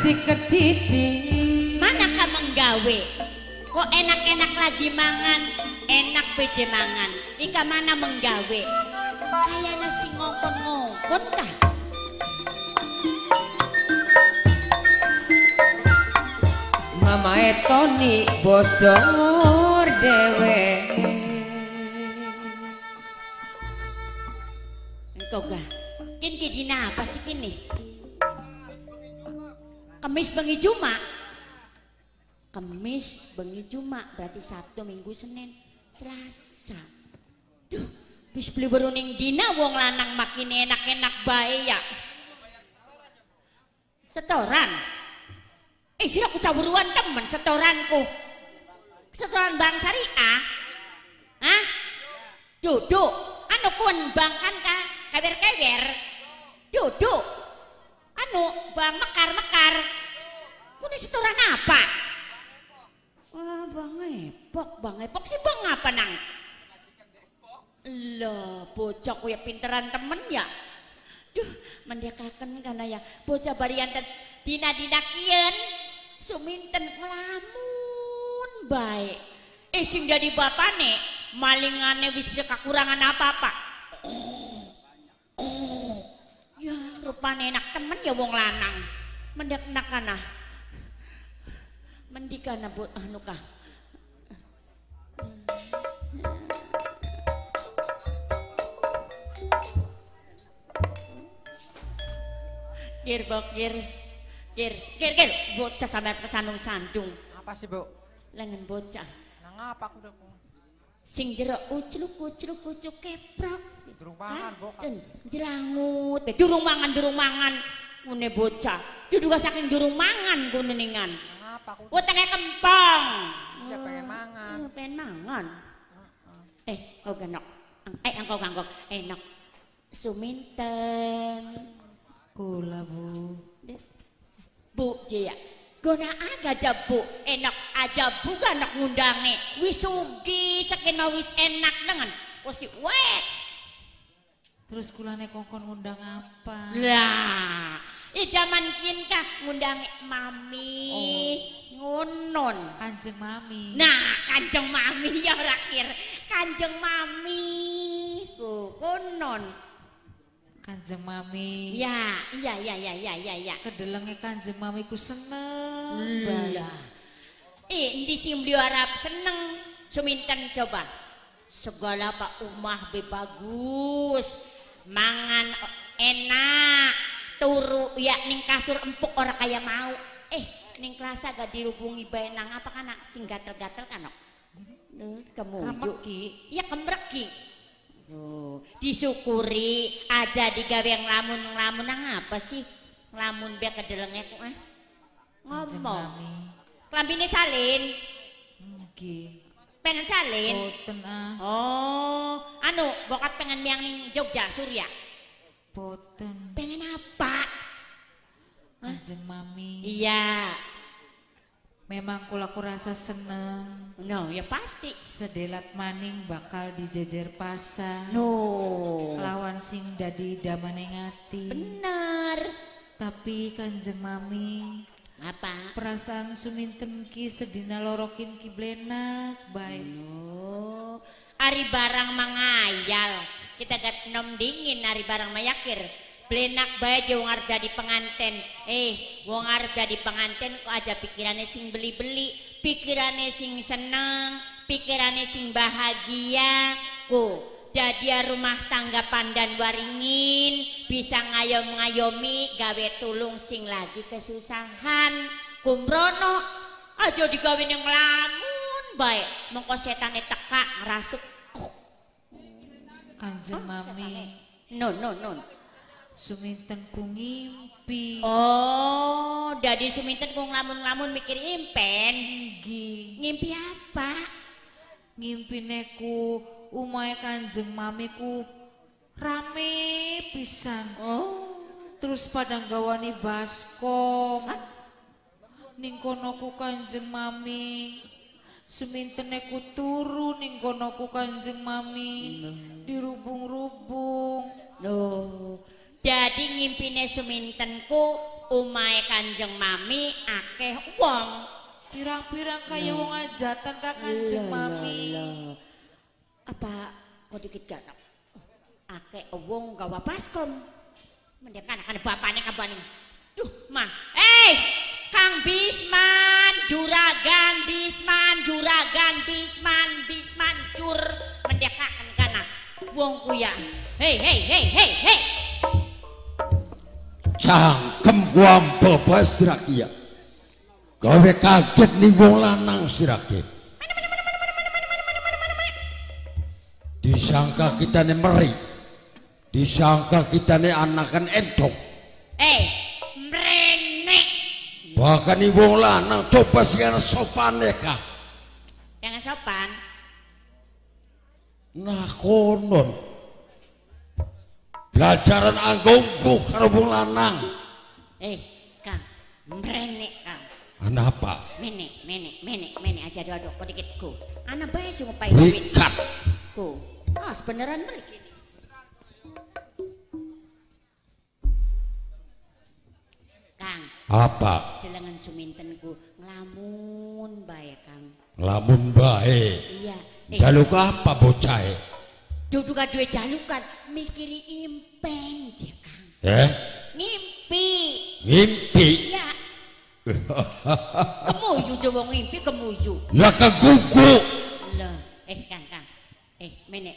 nasi ketiti. Mana ka menggawe? Kok enak-enak lagi mangan, enak beje mangan. Ika mana menggawe? Kayak nasi ngongkon-ngongkon kah? Mama Toni bocor dewe. Engkau gak? Kini dina apa sih kini? Kemis bengi Juma. Kemis bengi Juma berarti Sabtu Minggu Senin Selasa. Duh, bis beli beruning dina wong lanang makin enak-enak bae ya. Setoran. Sira aku caburuan temen setoranku. Setoran Bang Syariah. Hah? Duduk. Anu kun bang kan keber-keber. Duduk. Anu bang mekar-mekar. Kudu setoran apa? Wah, bang epok sih bang apa nang? Lah, bocah ku ya pinteran temen ya. Duh, mendekaken kana ya. Bocah barian dina-dina kieun suminten ngelamun baik. Sing jadi bapane malingane wis kakurangan apa-apa. Ya, rupane enak temen ya wong lanang. Mendek-nak kana. Mendikana bu anu kah. Gir bocah sampai kesandung-sandung. Apa sih, Bu? Lengan bocah. Nang apa aku udah Sing jero ucluk keprok. durung mangan, Bu. Jelangut. Durung mangan. Ngene bocah. Duduga saking durung mangan kuningan. Nang apa aku? Utangnya kempong. Iya pengen mangan. Pengen mangan. Oh ganok. Angkok. Enak. Suminten. Kula Bu. Bu Jaya. Gona aja Bu. Enak aja Bu ganak ngundange. Wis sugi sakena wis enak dengan. Wis wet. Terus kulane kongkon ngundang apa? Lah, zaman kin kah ngundang mami, ngonon. Kanjeng Mami. Nah, Kanjeng Mami ya rakir. Kanjeng Mami. Ngonon. Kanjeng Mami. Ya. Kedelenge Kanjeng Mami ku seneng Lah. Endi sing beliau harap seneng. Suminten coba. Segala pak umah be bagus. Mangan enak. Turu ya ning kasur empuk ora kaya mau. Ning kelasa gak dirubungi bae nang apa kana sing gatel-gatel kan kok. Kemuju. Iya kemreki. Disyukuri aja digawe nglamun nang apa sih? Nglamun biar kedelenge ku ngomong. Klambine salin. Nggih. Pengen salin. Boten Oh, anu bokat pengen miang ning Jogja Surya. Boten. Pengen apa? Kanjeng Mami. Iya. Memang kula rasa seneng. No, ya pasti. Sedelat maning bakal dijejer pasar. No. Lawan sing dadi damane ngati. Bener. Tapi Kanjeng Mami, Apa? perasaan suminten ki sedina lorokin ki blenak bae. Oh, ari barang mangayal. Kita gat nom dingin ari barang mayakir. Blenak bae wong arep dadi penganten. Wong arep dadi penganten kok aja pikirannya sing beli-beli, pikirannya sing seneng, pikirannya sing bahagia. Jadi rumah tangga pandan waringin, bisa ngayom-ngayomi gawe tulung sing lagi kesusahan. Kumrono aja digawe ning nglamun bae. Mengko setane teka ngrasuk. Kanjeng Mami, Non. suminten ku ngimpi. Oh, dadi suminten ku nglamun-nglamun mikir impen. Nggih. Ngimpi apa? Ngimpine ku umahe Kanjeng Mami ku rame pisan. Oh, Terus pada gawani baskom. Ning kono ku Kanjeng Mami. Sumintene ku turu ning kono ku Kanjeng Mami. Dirubung-rubung. loh. Jadi ngimpine sumintenku Umahe Kanjeng Mami akeh wong. Pirang-pirang kaya wong ajatan ka Kanjeng Mami. Apa kok dikit gak? Akeh wong gawa baskom. Mendek anak-anak bapaknya kabaning. Duh, mah. Kang Bisman, juragan Bisman, jur mendekakan kana. Wong kuya. Hei. Cangkem gua bebas rakyat. Gawe kaget nih wong lanang sirake. Disangka kita nih meri. Disangka kita nih anakan endok. Mrene. Bahkan nih wong lanang coba sekarang sopan ya kak. Jangan sopan. Nah konon. Belajaran anggungku karo wong lanang. Kang, mrene Kang. Ana apa? Mene aja doa kok dikitku. Ana bae sing ngupai duit. Wikat. Ku. Sebeneran balik ini. Kang. Apa? Delengan sumintenku ngelamun bae Kang. Lamun bae. Iya. Jaluk apa bocah? Dudukan duit jalukan mikiri impen je Kang. Ngimpi. Ngimpi. Iya. Kemuyu je wong ngimpi kemuyu. Ya kegugu. Lah, Kang. Mene.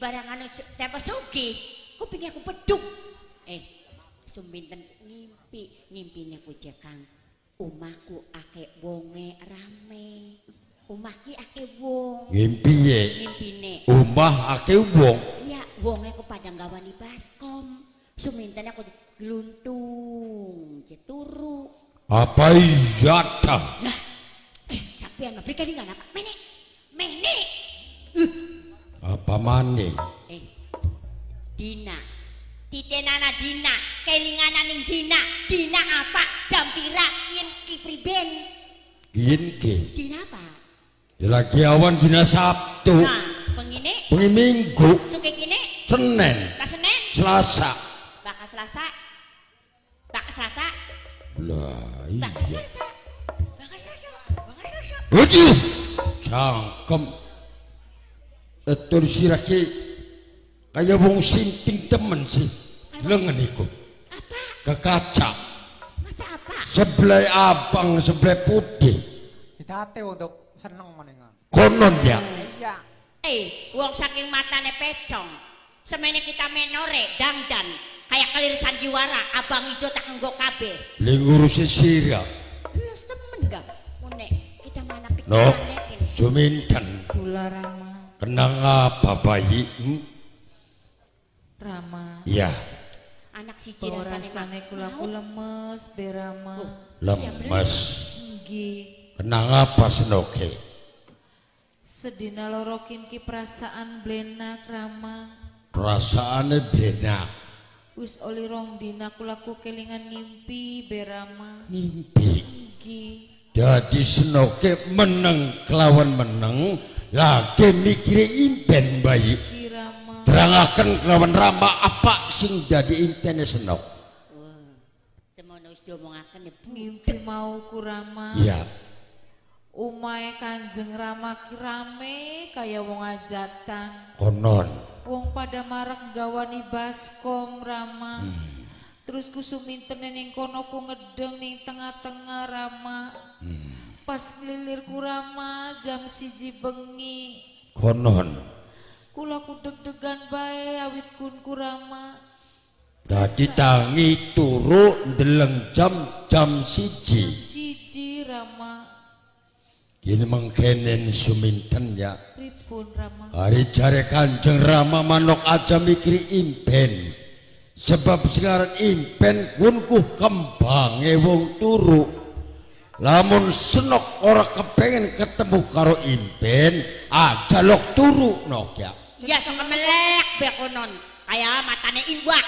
Barang anu siapa sugih. Kuping aku peduk. Suminten ngimpine ku je Kang. Omahku akeh wonge rame. Omah ki akeh wong. Ngimpiye? Ngimpine. Omah akeh wong. Ya, wonge ku padang gawani baskom. Suminten aku gluntung, je turu. Apa iya dah? Lah, sampean mah berikan enggak apa? Mene. Apa maning? Dina. Titenana Dina, kelingana ning Dina. Dina apa? Jampira kin kipriben. Gini. Dina apa? Lagi awan dina Sabtu. Nah, pengine. Pengi Minggu. Suke kene. Senin. Ka Senin. Selasa. Baka Selasa. Lah Baka iya. Selasa. Aduh. Cangkem. Etul sirake. Kayak wong sinting temen sih. Lengan iku. Apa? Ke kaca. Maca apa? Sebelah abang, sebelah putih. Hidate untuk seneng maningan. Konon ya. Iya. Wong saking matane pecong. Semene kita menore dangdan kayak kelir sandiwara abang ijo tak nggo kabeh. Li ngurusi sira. Los temen gak? Mune kita mana No. pikirannya ini. Suminten. Kula Rama. Kenang apa bayi? Rama. Ya. Anak siji Bawa rasane rasane kula lemes berama. Lemes. Nggih. Kenang apa senoke? Sedina lorokin ki perasaan blenak Rama. Perasaannya benak. Wis oli rong dina kula kelingan ngimpi berama. Mimpi. Nggih. Jadi senoke meneng kelawan meneng. Lagi mikire impen bayi. Nggih Rama. Terangaken kelawan Rama apa sing jadi impene senok. semono wis diomongaken ya Bu. Ngimpi mau ku Rama. Iya. Umahe Kanjeng Rama ki rame kaya wong ajatan. Konon. Wong pada marak gawani baskom Rama. Terus ku sumintene ning kono ku ngedeng ning tengah-tengah Rama. Pas ngelilir ku Rama jam 1 bengi. Konon. Kula ku deg-degan bae awit kun ku Rama. Dadi tangi turu ndeleng jam 1. Rama. Kini mengkenen suminten ya. Pripun Rama? Hari jare Kanjeng Rama manok aja mikiri impen. Sebab sekarang impen kunku kembange wong turu. Lamun senok ora kepengen ketemu karo impen, aja lok turu nok ya. Ya sok melek be konon kaya matane iwak.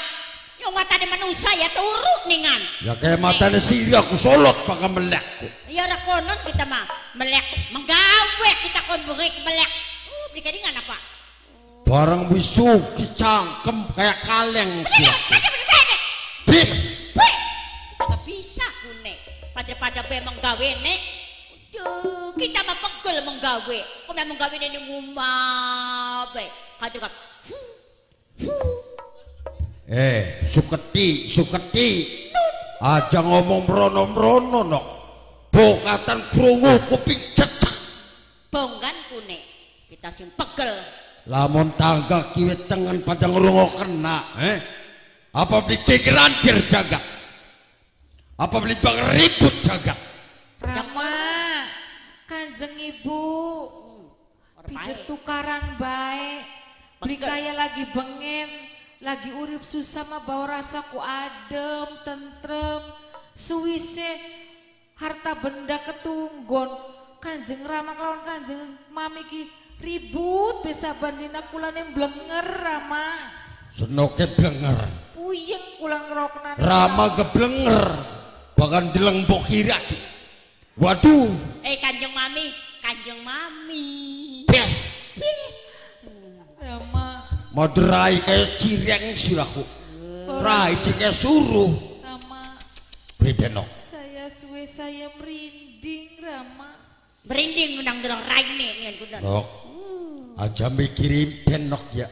Yo matane manusia ya turu ningan. Ya kayak matane sira aku solot pakai melekku. Ya ora konon kita mah melek menggawe kita kon berik melek. Dikadingan apa? Barang wisugi cangkem kayak kaleng sih. Bih. bisa kune. Pada be menggawe nek. Duh, kita mah pegel menggawe. Kok memang menggawe nek ngumah be. Kata Suketi. Aja ngomong merono-merono nok. Bokatan krungu kuping cetek. bonggan kune. Kita sing pegel. Lamun tangga kiwit tengen pada ngrungo kena, apa beli kegerantir jagat? Apa beli bang ribut jagat? Rama, Kanjeng Ibu, pijet tukaran baik. Beli kaya lagi bengen, lagi urip susah mah bawa rasaku adem, tentrem, suwise harta benda ketunggon. Kanjeng Rama kelawan Kanjeng Mami ki ribut bisa bandina kulane blenger Rama. Senoke blenger. Puyeng kulang ngerokna. Rama geblenger. Bahkan dilembok hiraki. Waduh. Kanjeng Mami. Beh. Rama. Moderai kayak cireng siraku. Rai kayak suruh. Rama. Pribenok. Saya suwe saya merinding Rama. Merinding undang dorong raine ngan kudu. Nok. Aja mikirin penok ya.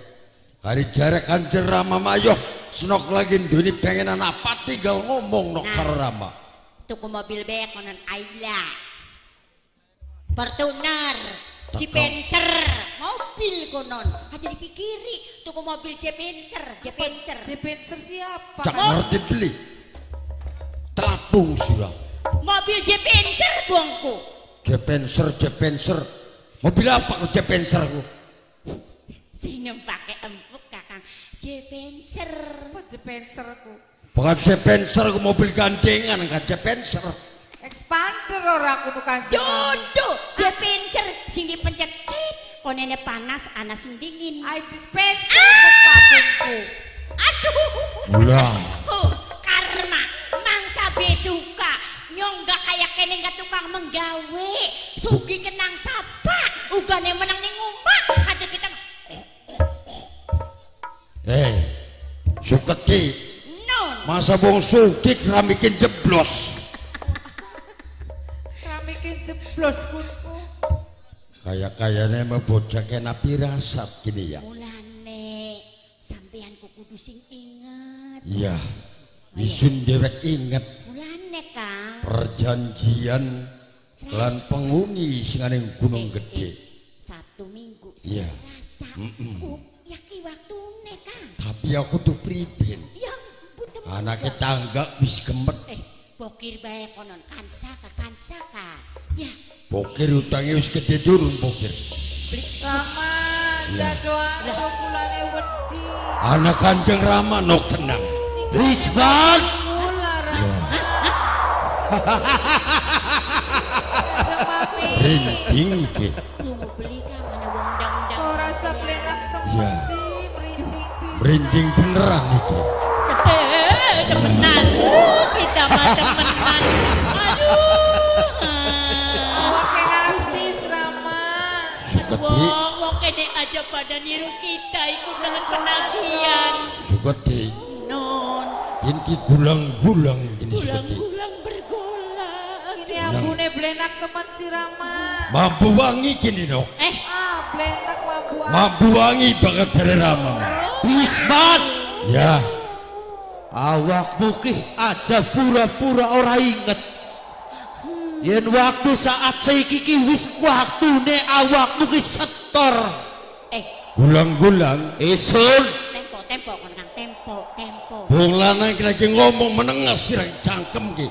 Kari jarak Kanjeng Rama mayo senok lagi nduni pengenan apa tinggal ngomong nok karo Rama. Tuku mobil bek konon Ayla. Fortuner, Tekong. Jepenser, mobil konon. Aja dipikiri, tuku mobil Jepenser. Jepenser siapa? Cak ngerti beli. Telapung sirah. Mobil Jepenser bongku. Jepenser. Mobil apa ke Jepenser ku? Sinem pakai empuk kakang. Jepenser. Apa Jepenserku? Bukan Jepenser ku mobil gandengan kan Jepenser. Expander ora aku nu Kanjeng Rama. Jodoh, Jepenser sing dipencet cet. Konene panas, ana sing dingin. I dispenser pakinku. Aduh. Ulah. Karma mangsa besuka nyonggak kayak kene nggak tukang menggawe sugi kenang sapa ugane menang ning ngumah hati kita Suketi non masa bong sukik ramikin jeblos Ramikin jeblos kunku. kayaknya mah bocah kena pirasat gini ya. mulane sampean kudu sing inget Iya isun dewek inget mulane Kang perjanjian lan penghuni singaning gunung gede. 1 minggu Iya. rasa yaki waktune Kang Tapi aku tuh priben yang butuh anaknya tangga wis gemet bokir bae konon kansaka ya bokir utangnya wis gede turun bokir. Rama, doa kulane wedi. Anak Kanjeng Rama nok tenang. Rizwan. Mula Rama. Rinding iki. mau beli Kang mana wong undang-undang Kau rasa plenak temen Iya. sih merinding pisan. Rinding beneran iki. temenan kita mah temenan Pakai artis Rama. Suketi, wong kene aja pada niru kita ikut dengan penagihan Suketi. non Inti gulang-gulang ini Suketi. gulang bergolak Ini ambune blenak teman si Rama. Mampu wangi kini nok. Blenak mampu. Mampu wangi banget dari Rama. Bisman, Ya, awakmu ki aja pura-pura ora inget. Yen waktu saat saiki ki wis waktune awakmu ki setor. gulang-gulang. Isun, tempo kon Kang tempo Bung lanang iki lagi ngomong menengah sirang cangkem ki.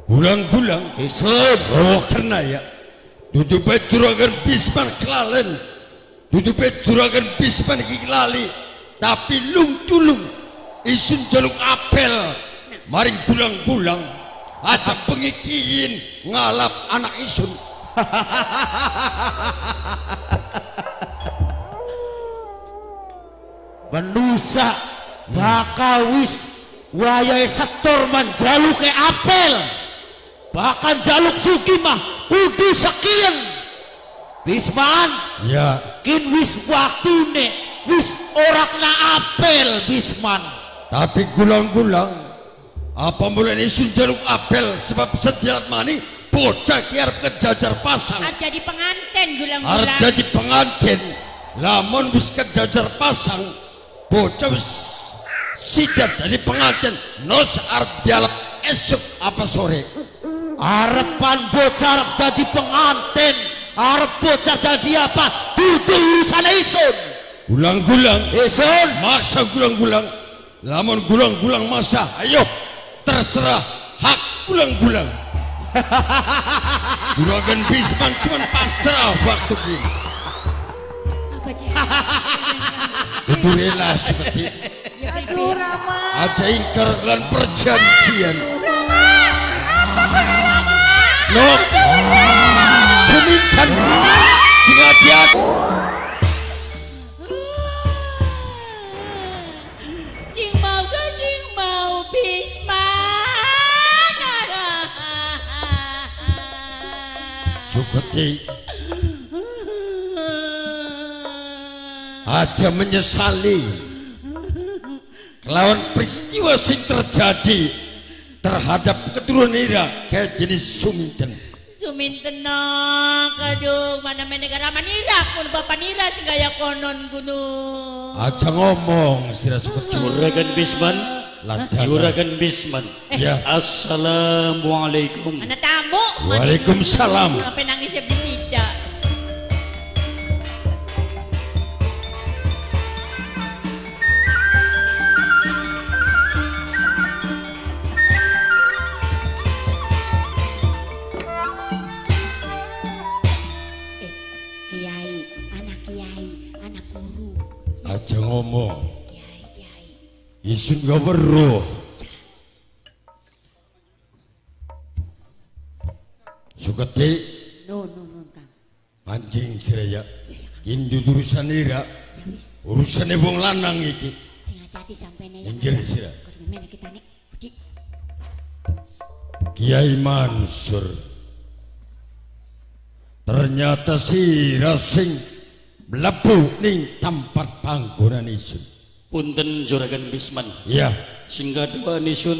Gulang-gulang. isun. Oh karena ya. Dudupe juragan Bisman kelalen. Dudupe juragan Bisman iki lali. Tapi lung-tulung isun jaluk apel. Maring gulang-gulang. Ada pengikiin ngalap anak isun. Menusa bakal wis wayahe setor manjaluke apel. Bahkan jaluk sugi mah kudu sekian. Bisman, Ya, kin wis waktune wis ora kena apel Bisman. tapi gulang-gulang Apa mulai isun jaluk apel sebab sedialat maning bocah ki arep kejajar pasang. Arep jadi penganten Arep gulang-gulang. jadi pengantin. Lamun wis kejajar pasang bocah wis sidat jadi pengantin. Nos arep dialep esuk apa sore. Arepan bocah arep dadi pengantin, arep bocah dadi apa? Dudu urusan isun. Gulang-gulang Isun, maksa gulang-gulang. Lamun gulang-gulang masa ayo terserah hak gulang-gulang. Juragan Bisman cuman pasrah waktu ini. Apa Cek? Itu rela seperti Aduh Rama. aja ingkar dengan perjanjian. Loh, Suminten sing hati-hati. Sing mau Bisman. Sugeti aja menyesali kelawan peristiwa sing terjadi terhadap keturunan ira kayak jenis Suminten. Suminten kaduh mana negara manira pun bapak nira sing gaya konon gunung. Aja ngomong sira Sugeti. Juragan Bisman, Lantaran. Juragan Bisman. Ya. Assalamualaikum. Anak tamu. Waalaikumsalam. Apa nangis ya tidak? Kiai, anak guru. Aja ngomong. Kiai. Isun gak weruh. Sugeti No, Kang. anjing siraya. Indut urusan ira. Ya wis, Urusannya wong lanang iki. sing hati-hati sampene ya. Minggir sira. Gimana kita nih? Budi. Kiai Mansur. Ternyata sira sing mlebu ning tempat panggonan isun. Punten Juragan Bisman. Ya, Singga dua nisun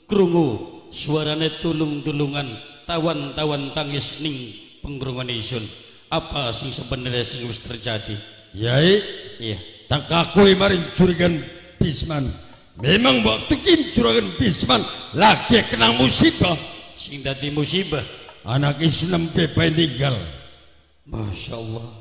krungu suarane tulung-tulungan tawan-tawan tangis ning penggrungan isun. Apa sing sebenarnya sing wis terjadi? Yai, Iya. tak akui maring Juragan Bisman. Memang waktu kini Juragan Bisman lagi kena musibah. Sing dadi musibah. Anak isun nembe bae ninggal. Masya Allah.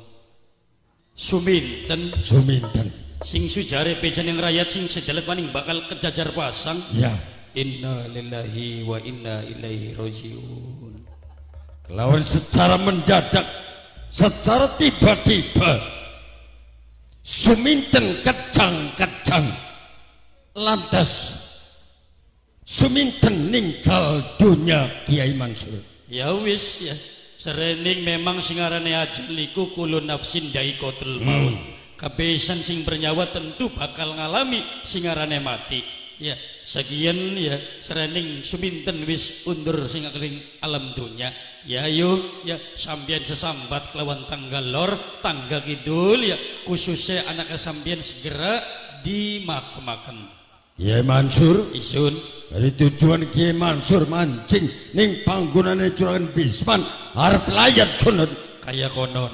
Suminten Suminten. sing sujare pejan yang rakyat sing sedelet maning bakal kejajar pasang. Ya, Inna lillahi wa inna ilaihi rajiun. lawan secara mendadak, secara tiba-tiba Suminten kejang-kejang. Lantas Suminten ninggal dunia Kiai Mansur. Ya wis ya. Serening memang singarane ajal niku kulun nafsin daikotul maut. Kabesan sing bernyawa tentu bakal ngalami singarane mati. Ya, sekian ya serening Suminten wis undur sing kering alam dunya. Ya ayo ya sambian sesambat kelawan tanggal lor, tangga kidul ya khususnya anak sambian segera dimakamaken. Kiai Mansur, Isun dari tujuan Kiai Mansur mancing ning panggonane Juragan Bisman arep layat konon. kaya konon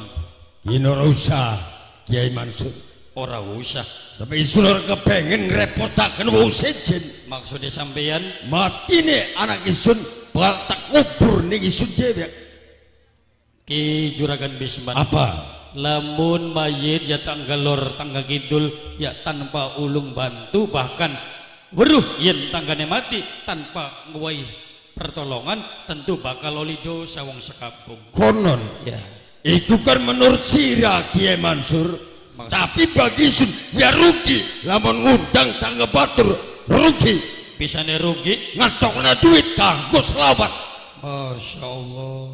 Kino ora usah Kiai Mansur. ora usah. Tapi isun ora kepengen ngerepotaken wong sejen. Maksudnya sampeyan Matine anak isun bakal tak kubur ning isun dhewe. Ki Juragan Bisman. Apa? Lamun mayit ya tanggal lor tangga kidul ya tanpa ulung bantu bahkan weruh yen tanggane mati tanpa nguwai pertolongan tentu bakal loli dosa wong sekampung. Konon. Ya. Itu kan menurut sira Kiai Mansur. Maksud- Tapi bagi isun ya rugi. Lamun ngundang tangga batur rugi. Bisane rugi. Ngatokna duit kanggo selawat. Masya Allah.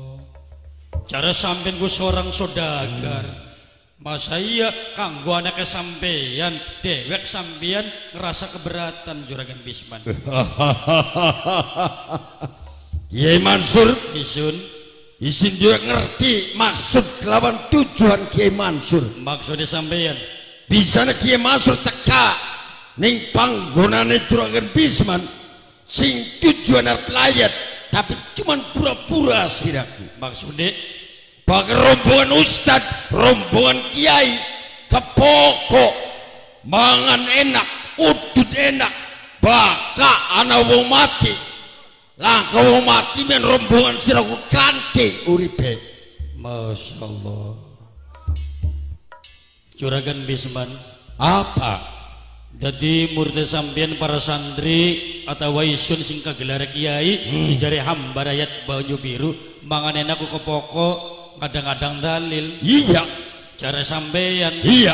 Cara sampean ku seorang saudagar. Masa iya kanggo anake sampean dewek sampean ngerasa keberatan Juragan Bisman. Kiai Mansur Isun isin juga ngerti maksud lawan tujuan Kiai Mansur. maksudnya sampean Bisanya Kiai Mansur teka ning panggonane Juragan Bisman sing tujuan arep layat tapi cuman pura-pura siraku. Maksudnya Bakal rombongan ustad, rombongan kiai kepokok mangan enak, udut enak, baka ana wong mati. Langka wong mati men rombongan siraku kante uripe. Masya Allah. Juragan Bisman, Apa? jadi murid sampean para santri atau waisun sing kagelar kiai si jare hamba rakyat Banyu Biru mangan enak ku pokok kadang-kadang dalil Iya, cara sampean iya.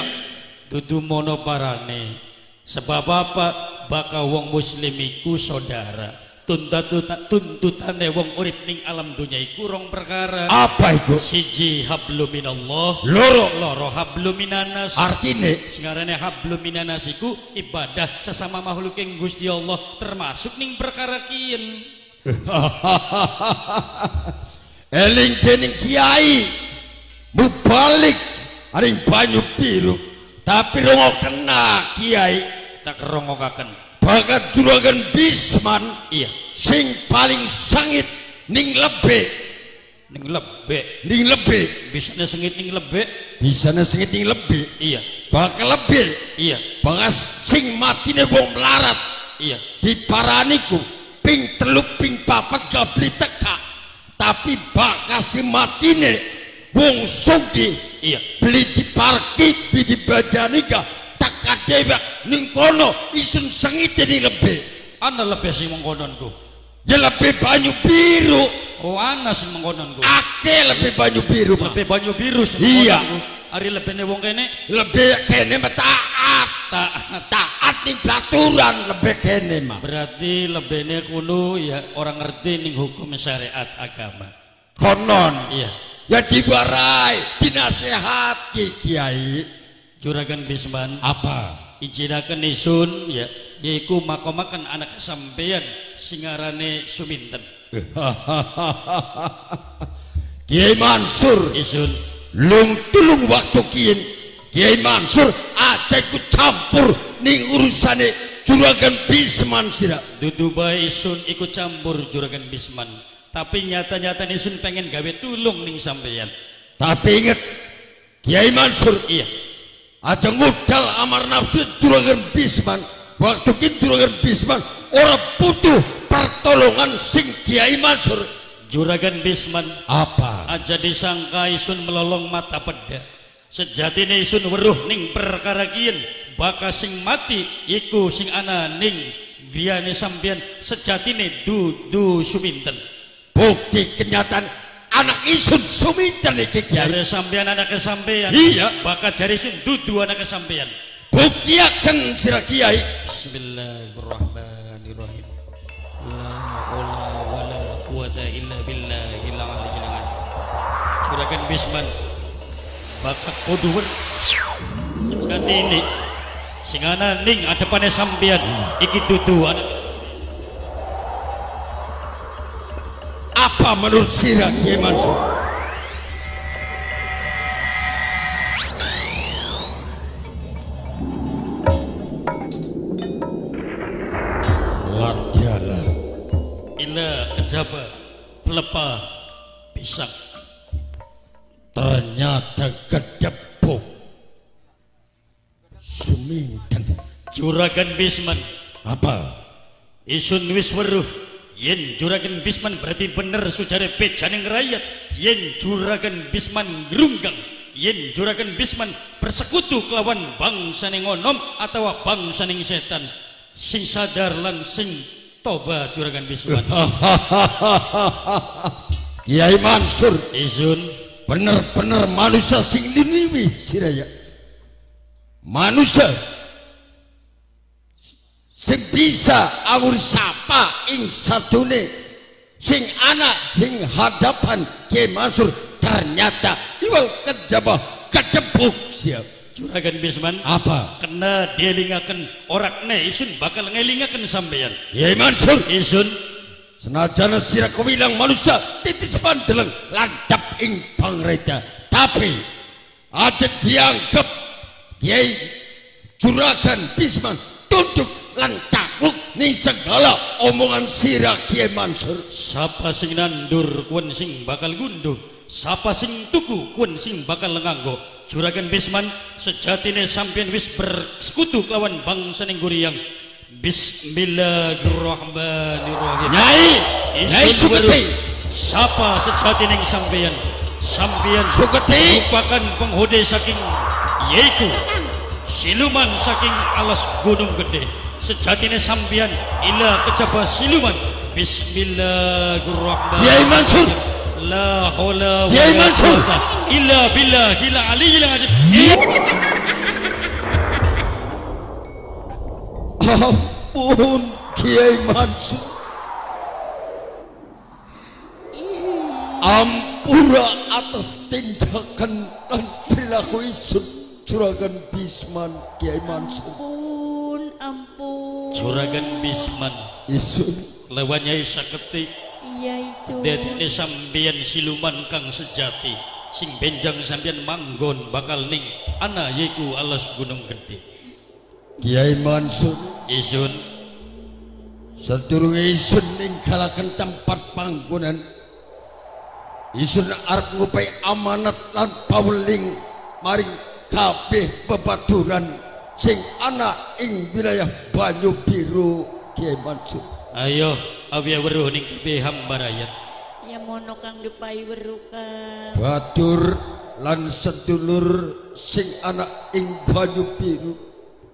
dudu mono parane sebab apa baka wong muslim iku saudara tuntutane wong urip ning alam dunya iku rong perkara. Apa itu? Siji hablum minallah, loro hablum minanas. Artine Sing arane hablum minanas iku ibadah sesama makhluk ing Gusti Allah termasuk ning perkara kiyen. eling dening kiai mubalik aring Banyu Biru tapi rongo kena kiai Tak kerongokaken. bakat juragan Bisman Iya, sing paling sangit ning lebe ning lebek. Bisane sengit ning lebek. bisa sengit ning lebe Iya, bakal lebe iya, bagas sing matine wong melarat iya. diparaniku ping 3 ping 4 gak beli teka tapi bakas sing matine wong sugih Iya. beli di parkir beli di bajanika teka dewek ning kono isun sengit ning lebe Ana lebih sing mengkononku. ya lebih Banyu Biru Oh, ana sing mengkononku. ake lebih Banyu Biru Pak. Lebih Banyu Biru sing Iya. mengkononku. Ari lebene wong kene lebih kene mah taat taat ning peraturan lebih kene mah berarti lebene kuno ya orang ngerti ning hukum syariat agama. konon Iya. ya diwarai dinasehati kiai Juragan Bisman apa ijinaken isun ya yaiku makomaken anak sampeyan singarane Suminten. Kiai Mansur Isun lung tulung waktu kian Kiai Mansur aja ikut campur ning urusane juragan Bisman sira dudu bae isun ikut campur Juragan Bisman. Tapi nyata-nyata isun pengen gawe tulung ning sampeyan. tapi inget Kiai Mansur Iya. aja ngudal amar nafsu juragan Bisman waktu itu juragan Bisman orang butuh pertolongan sing Kiai Mansur Juragan Bisman apa aja disangka isun melolong mata peda. Sejatine isun weruh ning perkara kiyen baka sing mati iku sing ana ning griyane sampeyan sejatine dudu Suminten. bukti kenyataan anak isun Suminten iki Kiai Jare sampeyan anake sampeyan. Iya. Baka jare isun dudu anake sampeyan. bukti akan sira Kiai Bismillahirrahmanirrahim. La haula wala quwata illa billahil aliyyil azim. Juragan Bisman bakal kuduwer seperti ini sing ana ning adepane sampeyan iki dudu anak. apa menurut sira Kiai Mansur latiala Ila kejaba pelepah pisang. ternyata kedebuk Suminten Juragan Bisman apa isun wis weruh yen Juragan Bisman berarti bener sujare bejaning rakyat yen Juragan Bisman ngrunggang yen Juragan Bisman bersekutu kelawan bangsa ning onom atau bangsa ning setan sing sadar lan sing toba Juragan Bisman. Kiai Mansur Isun bener-bener manusia sing liniwi siraya manusia sing bisa anggur sapa ing satune sing ana ing hadapan Kiai Mansur ternyata iwal kejabah kedebuk siap Juragan Bisman apa kena dielingaken orakne isun bakal ngelingaken sampeyan. Kiai Mansur Isun senajan sira kewilang manusia titis pandeleng landap ing pangreja tapi aja dianggap Kiai Juragan Bisman tunduk lan takluk ning segala omongan sira Kiai Mansur. Sapa sing nandur kun sing bakal gunduh, sapa sing tuku kun sing bakal nganggo. Juragan Bisman sejatine sampeyan wis bersekutu kelawan bangsa ning Guriang. Bismillahirrahmanirrahim. Nyai Suketi, sapa sejatine sampeyan? Sampeyan Suketi merupakan penghode saking yaiku siluman saking alas gunung gede. Sejatine sampeyan ila kejaba siluman. Bismillahirrahmanirrahim. Kiai Mansur, La haula Kiai Mansur, illa billahil aliyyil azim. ampun Kiai Mansur, ampura atas tindakan dan perilaku isun Juragan Bisman Kiai Mansur. Ampun. Juragan Bisman Isun lawan Nyai Saketi Iya isu. dadine sampeyan siluman kang sejati sing benjang sampeyan manggon bakal ning ana yaiku alas gunung gede. Kiai Mansur, Isun sadurunge isun ninggalaken tempat panggonan, isun arep ngupai amanat lan paweling maring kabeh bebaturan sing ana ing wilayah Banyu Biru. Kiai Mansur, ayo awi weruh ning kabeh hamba rakyat. Ya mono kang depai weru Kang. batur lan sedulur sing ana ing Banyu Biru,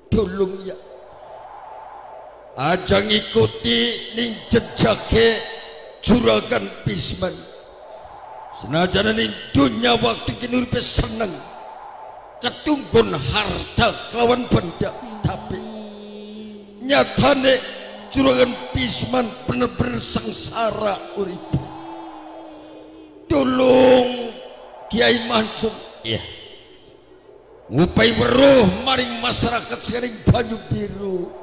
tulung ya aja ngikuti ning jejake Juragan Bisman. Senajan ning dunya waktu kini uripe seneng ketunggun harta kelawan benda, tapi nyatane Juragan Bisman bener-bener sengsara urip. Tulung Kiai Mansur, Iya. ngupai weruh maring masyarakat sering Banyu Biru.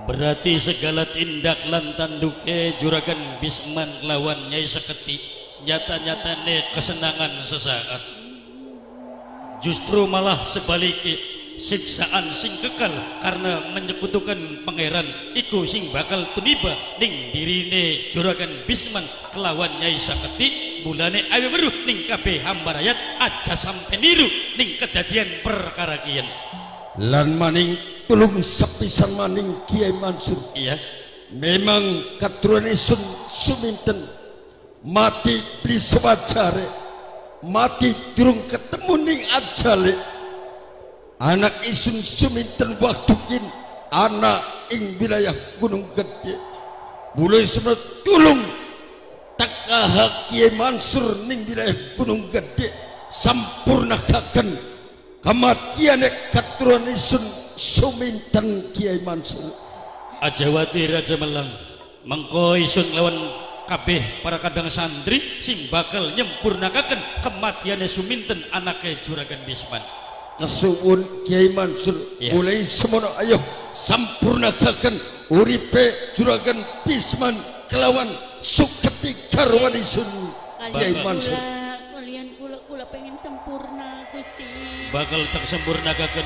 Berarti segala tindak lan tanduke Juragan Bisman lawan Nyai Saketi nyata-nyatane kesenangan sesaat. Justru malah sebaliknya siksaan sing kekal karena menyekutukan pangeran iku sing bakal tumiba ning dirine Juragan Bisman kelawan Nyai Saketi. Mulane awe weruh ning kabeh hamba rakyat aja sampe niru ning kedadian perkara kiyen. Lan maning tulung sepisan maning Kiai Mansur, Iya. memang katurunan isun suminten mati beli sewajare, mati durung ketemu ning ajale. Anak isun suminten waktu kin anak ing wilayah Gunung Gede, mulai semua tulung takah Kiai Mansur ning wilayah Gunung Gede sampurnakaken kematian katurunan isun suminten Kiai Mansur. Ajawati Raja Melang mengko isun lawan kabeh para kadang santri sing bakal nyempurnakaken kematiane suminten anake Juragan Bisman. Kesuwun Kiai Mansur, Ya. mulai semono ayo sampurnakaken uripe Juragan Bisman kelawan Suketi Karwani Sun Kiai Mansur. Kalian kula pengen sempurna Gusti. Bakal tak sempurnakaken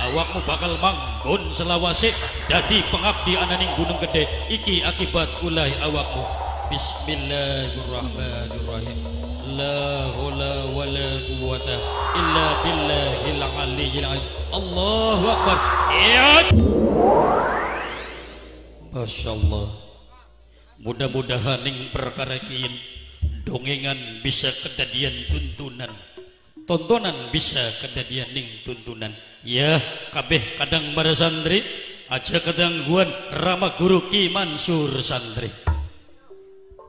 awakmu bakal manggon selawase dadi pengabdi ananing Gunung Gede iki akibat ulah awakmu. Bismillahirrahmanirrahim. La haula wala quwata illa billahil aliyyil azim. Allahu akbar. Ya. Masyaallah. Mudah-mudahan ning perkara kiyen dongengan bisa kedadian tuntunan. Tontonan bisa kedadian ning tuntunan. Ya kabeh kadang para santri aja kedangguan Rama Guru Ki Mansur santri.